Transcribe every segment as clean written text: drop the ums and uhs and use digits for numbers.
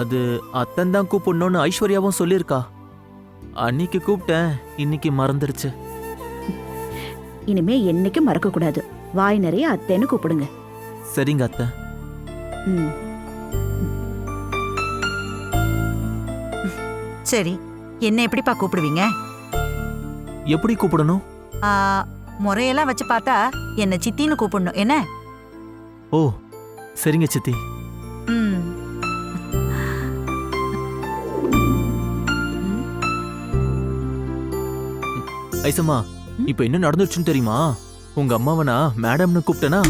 அது அத்தன் தான் கூப்பிடணும்னு ஐஸ்வர்யாவும் சொல்லியிருக்கா. அன்னைக்கு கூப்பிட்டேன், இன்னைக்கு மறந்துடுச்சு. இனிமே என்னைக்கும் மறக்க கூடாது. வாய் நிறைய அத்தைன்னு கூப்பிடுங்க. சரிங்க அத்தை. ம். சரி, என்ன எப்படிப்பா கூப்பிடுவீங்க? எப்படி கூப்பிடணும்? முறையெல்லாம் வச்சு பார்த்தா என்ன சித்தின்னு கூப்பிடணும் என்ன? ஓ சரிங்க சித்தி. ம். ஐசம்மா, இப்ப என்ன நடந்துச்சுன்னு தெரியுமா? உங்க அம்மாவை நான் மேடம்னு கூப்பிட்டேனா?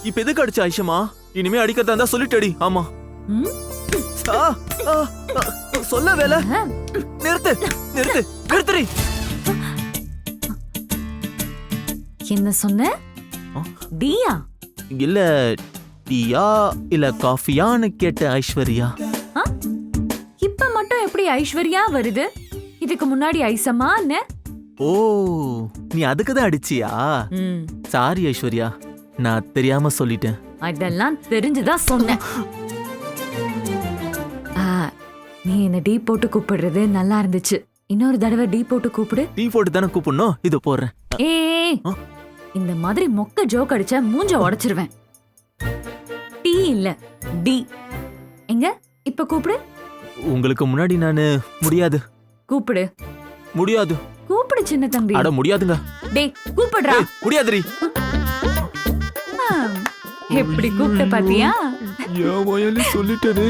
இப்ப எதுக்கு அடிச்ச ஐஷமா? இனிமே அடிக்கிறதா இருந்தா சொல்லிட்டடி. ஆமா சொல்ல வேலை. நிறுத்து நிறுத்து நிறுத்துறி. என்ன சொன்ன? டீயா? இல்ல டீயா இல்ல காஃபியான்னு கேட்ட ஐஸ்வர்யா. இப்ப மட்டும் எப்படி ஐஸ்வர்யா வருது? இதுக்கு முன்னாடி ஐசம்மா என்ன? ஓ நீ அதுக்குதான் அடிச்சியா? சாரி ஐஸ்வர்யா, நான் தெரியாம சொல்லிட்டேன். அதெல்லாம் தெரிஞ்சுதான் சொன்னேன். நீ என்ன டீ போட்டு கூப்பிடுறது நல்லா இருந்துச்சு. இன்னொரு தடவை டீ போட்டு கூப்பிடு. டீ போட்டு தானே கூப்பிடணும். இது போடுறேன். இந்த மாதிரி மொக்க ஜோக் அடிச்சா மூஞ்ச உடைச்சிருவேன். டீ இல்ல டி. எங்க இப்ப கூப்பிடு. உங்களுக்கு முன்னாடி நானு முடியாது. கூப்பிடு. முடியாது. கூப்பிடு சின்ன தம்பி. அட முடியாதுங்க. டேய் கூப்பிடுறா. முடியாதுரி. எப்படி கூப்பிட்ட பாத்தியா? சொல்லிட்டேனே.